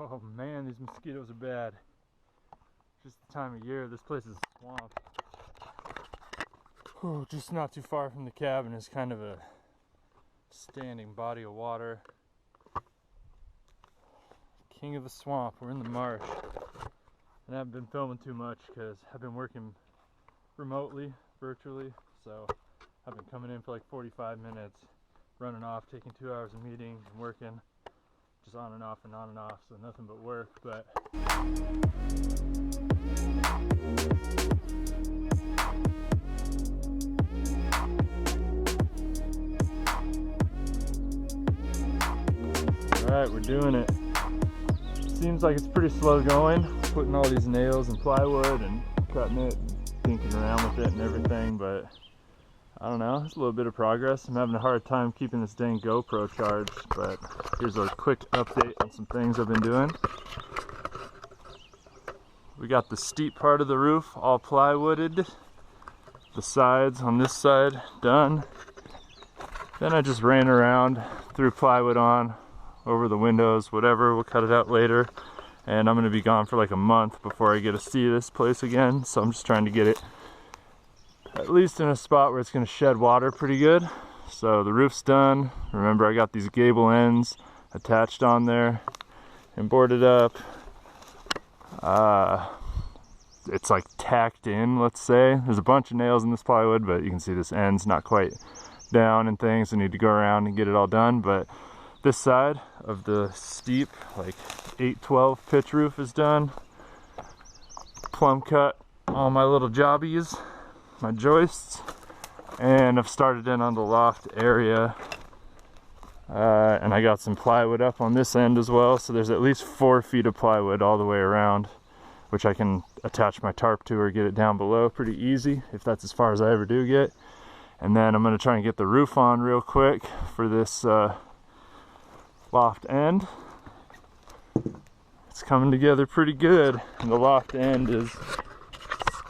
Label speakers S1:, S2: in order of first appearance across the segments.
S1: Oh man, these mosquitoes are bad. Just the time of year, this place is a swamp. Oh, just not too far from the cabin is kind of a standing body of water. King of the swamp, we're in the marsh. And I haven't been filming too much because I've been working remotely, virtually. So I've been coming in for like 45 minutes, running off, taking 2 hours of meetings and working. Just on and off and on and off, so nothing but work, but alright, we're doing it. Seems like it's pretty slow going, putting all these nails and plywood and cutting it, tinking around with it and everything, but I don't know, it's a little bit of progress. I'm having a hard time keeping this dang GoPro charged, but here's a quick update on some things I've been doing. We got the steep part of the roof all plywooded. The sides on this side done. Then I just ran around, threw plywood on, over the windows, whatever, we'll cut it out later. And I'm gonna be gone for like a month before I get to see this place again, so I'm just trying to get it at least in a spot where it's going to shed water pretty good. So the roof's done. Remember, I got these gable ends attached on there and boarded up. It's like tacked in, let's say. There's a bunch of nails in this plywood, but you can see this end's not quite down and things. I need to go around and get it all done. But this side of the steep, like 8-12 pitch roof is done. Plumb cut all my little jobbies, my joists, and I've started in on the loft area, and I got some plywood up on this end as well, so there's at least 4 feet of plywood all the way around, which I can attach my tarp to or get it down below pretty easy if that's as far as I ever do get. And then I'm going to try and get the roof on real quick for this loft end. It's coming together pretty good, and the loft end is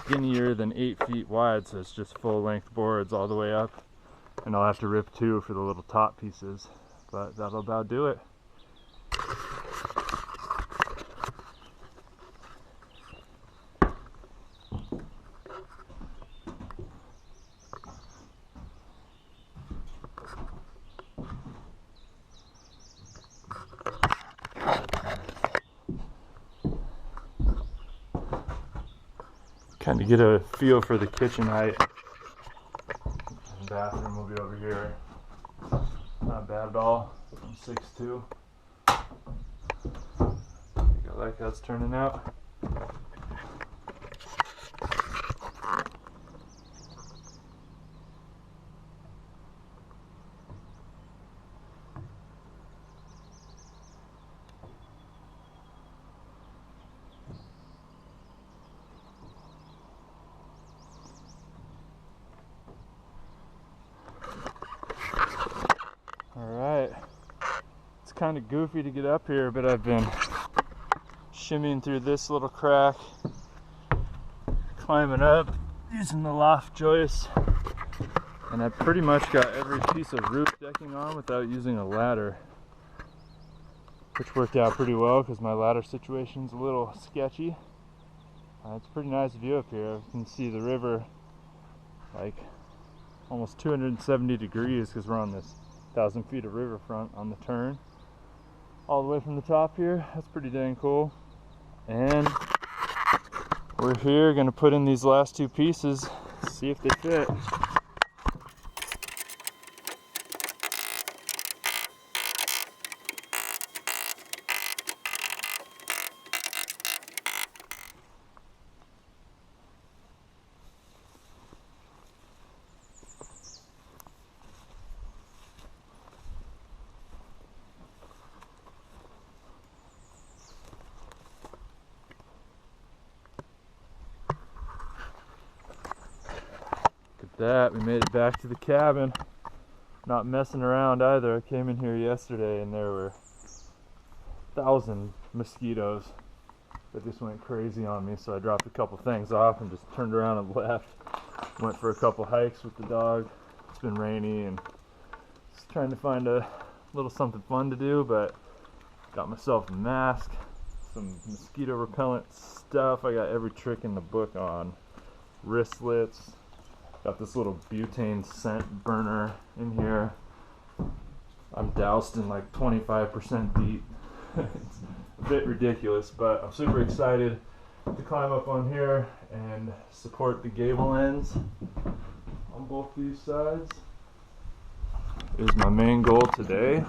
S1: skinnier than 8 feet wide, so it's just full length boards all the way up, and I'll have to rip 2 for the little top pieces, but that'll about do it. Kind of get a feel for the kitchen height. The bathroom will be over here. Not bad at all. I'm 6'2". I like how it's turning out. Alright, it's kind of goofy to get up here, but I've been shimmying through this little crack, climbing up, using the loft joist, and I pretty much got every piece of roof decking on without using a ladder, which worked out pretty well because my ladder situation's a little sketchy. It's a pretty nice view up here. You can see the river like almost 270 degrees because we're on this 1,000 feet of riverfront on the turn all the way from the top here. That's pretty dang cool. And we're here gonna put in these last 2 pieces, see if they fit. That we made it back to the cabin, not messing around either. I came in here yesterday and there were 1,000 mosquitoes that just went crazy on me, so I dropped a couple things off and just turned around and left. Went for a couple hikes with the dog. It's been rainy and just trying to find a little something fun to do, but got myself a mask, some mosquito repellent stuff. I got every trick in the book on wristlets. Got this little butane scent burner in here. I'm doused in like 25% DEET. It's a bit ridiculous, but I'm super excited to climb up on here and support the gable ends on both these sides. Is my main goal today,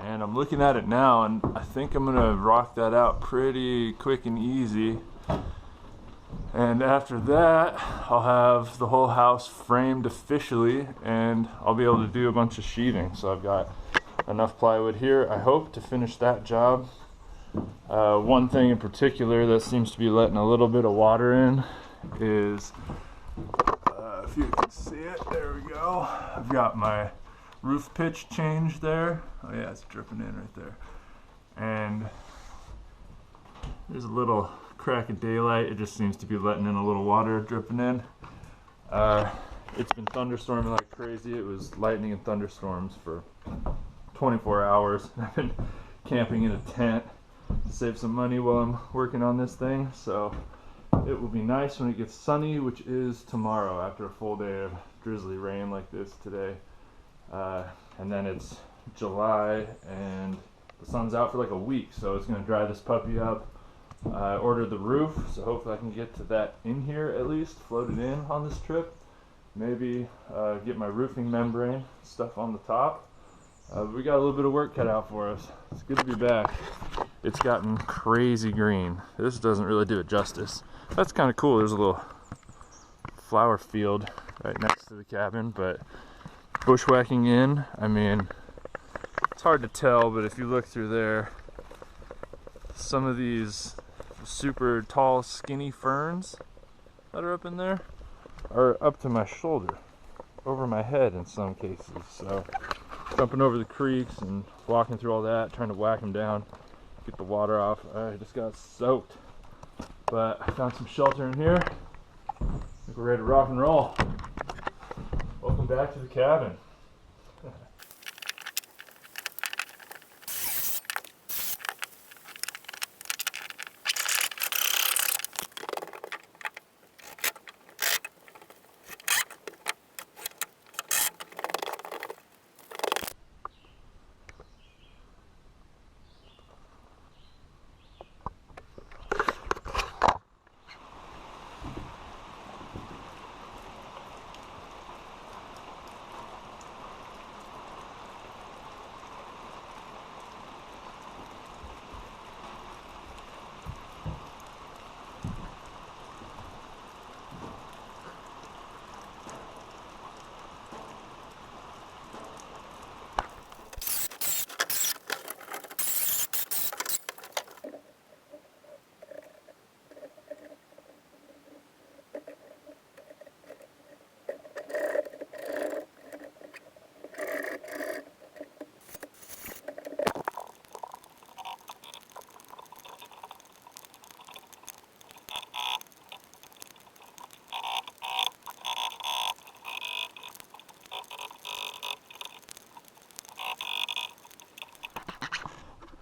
S1: and I'm looking at it now, and I think I'm gonna rock that out pretty quick and easy. And after that, I'll have the whole house framed officially, and I'll be able to do a bunch of sheathing. So I've got enough plywood here, I hope, to finish that job. One thing in particular that seems to be letting a little bit of water in is, if you can see it, there we go. I've got my roof pitch change there. Oh yeah, it's dripping in right there. And there's a little crack of daylight. It just seems to be letting in a little water dripping in. It's been thunderstorming like crazy. It was lightning and thunderstorms for 24 hours. I've been camping in a tent to save some money while I'm working on this thing. So it will be nice when it gets sunny, which is tomorrow after a full day of drizzly rain like this today. And then it's July and the sun's out for like a week, so it's going to dry this puppy up. I ordered the roof, so hopefully I can get to that in here at least, floated in on this trip. Maybe get my roofing membrane stuff on the top. We got a little bit of work cut out for us. It's good to be back. It's gotten crazy green. This doesn't really do it justice. That's kind of cool. There's a little flower field right next to the cabin, but bushwhacking in, I mean, it's hard to tell, but if you look through there, some of these super tall skinny ferns that are up in there are up to my shoulder, over my head in some cases. So jumping over the creeks and walking through all that, trying to whack them down, get the water off. I just got soaked, but I found some shelter in here. I think we're ready to rock and roll. Welcome back to the cabin.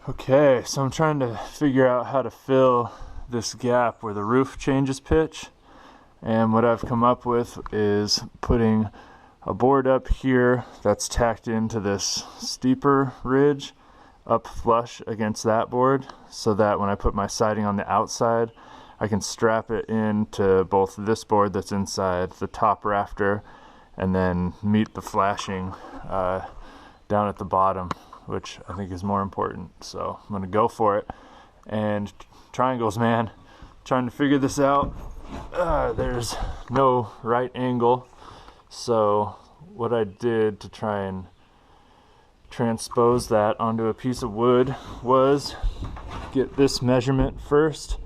S1: Okay, so I'm trying to figure out how to fill this gap where the roof changes pitch, and what I've come up with is putting a board up here that's tacked into this steeper ridge up flush against that board, so that when I put my siding on the outside, I can strap it into both this board that's inside the top rafter and then meet the flashing down at the bottom, which I think is more important. So I'm gonna go for it. And triangles, man, trying to figure this out. There's no right angle, so what I did to try and transpose that onto a piece of wood was get this measurement first,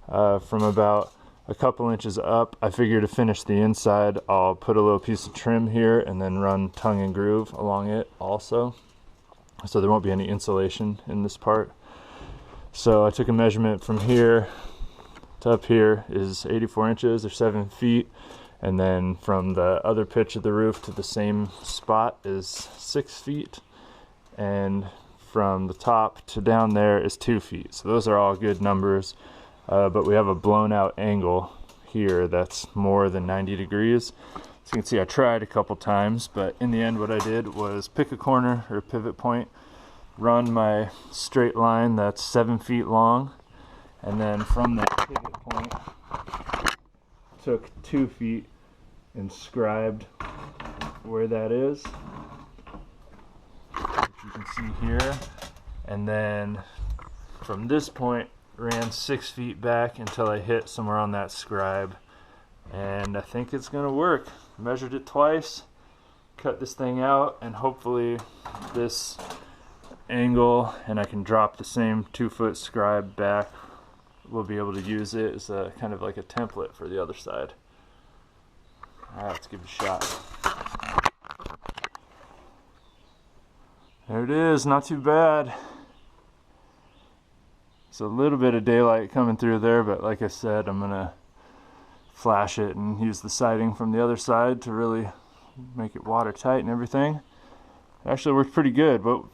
S1: from about a couple inches up. I figure to finish the inside, I'll put a little piece of trim here and then run tongue and groove along it also, so there won't be any insulation in this part. So I took a measurement from here to up here is 84 inches or 7 feet, and then from the other pitch of the roof to the same spot is 6 feet, and from the top to down there is 2 feet. So those are all good numbers, but we have a blown out angle here that's more than 90 degrees. So you can see I tried a couple times, but in the end what I did was pick a corner or pivot point, run my straight line that's 7 feet long, and then from that pivot point took 2 feet and scribed where that is, which you can see here, and then from this point ran 6 feet back until I hit somewhere on that scribe, and I think it's gonna work. Measured it twice, cut this thing out, and hopefully this angle, and I can drop the same 2-foot scribe back. We'll be able to use it as a kind of like a template for the other side. Alright, let's give it a shot. There it is, not too bad. It's a little bit of daylight coming through there, but like I said, I'm gonna flash it and use the siding from the other side to really make it watertight and everything. It actually worked pretty good. What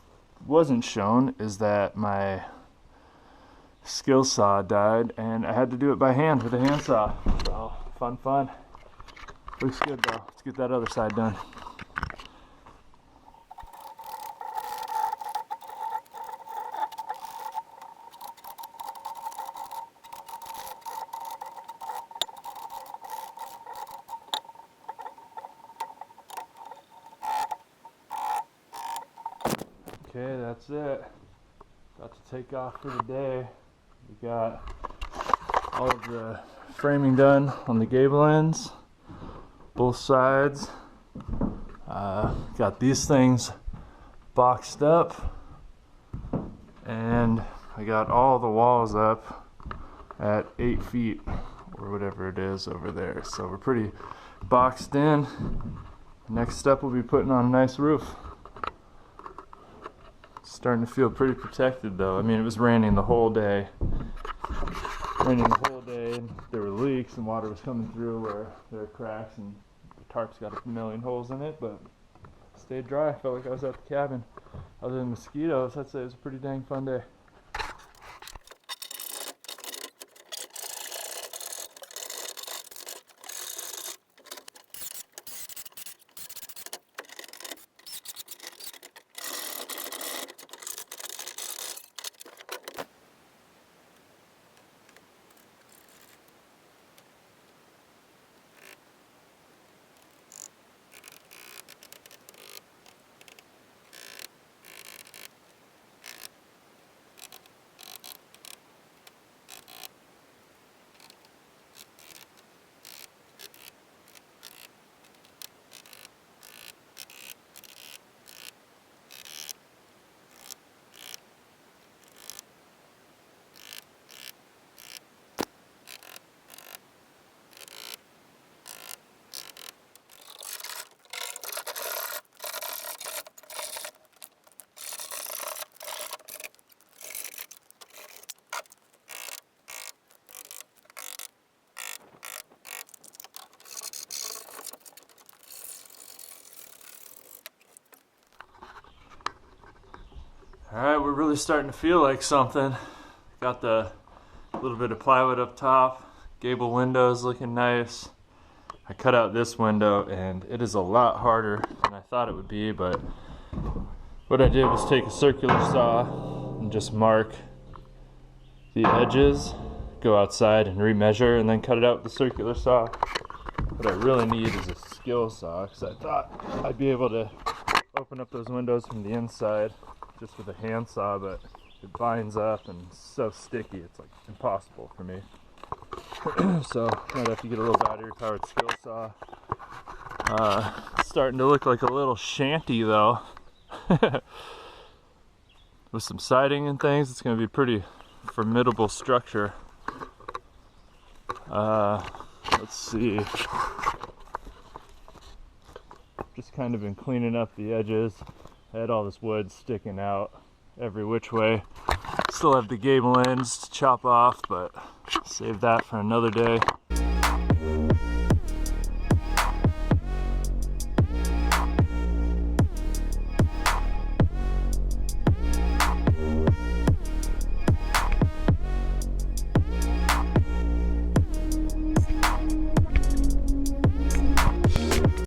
S1: wasn't shown is that my skill saw died and I had to do it by hand with a handsaw. So fun. Looks good though. Let's get that other side done. Okay, that's it. About to take off for the day. We got all of the framing done on the gable ends, both sides. Got these things boxed up, and I got all the walls up at 8 feet or whatever it is over there. So we're pretty boxed in. Next step will be putting on a nice roof. Starting to feel pretty protected though. I mean, it was raining the whole day. And there were leaks and water was coming through where there are cracks, and the tarp's got a million holes in it, but it stayed dry. I felt like I was at the cabin. Other than mosquitoes, I'd say it was a pretty dang fun day. Alright, we're really starting to feel like something. Got the little bit of plywood up top, gable windows looking nice. I cut out this window and it is a lot harder than I thought it would be, but what I did was take a circular saw and just mark the edges, go outside and remeasure, and then cut it out with the circular saw. What I really need is a skill saw, because I thought I'd be able to open up those windows from the inside just with a handsaw, but it binds up and it's so sticky, it's like impossible for me. So might have to get a little battery powered skill saw. It's starting to look like a little shanty though. With some siding and things, it's going to be a pretty formidable structure. Let's see. Just kind of been cleaning up the edges. I had all this wood sticking out every which way. Still have the gable ends to chop off, but save that for another day.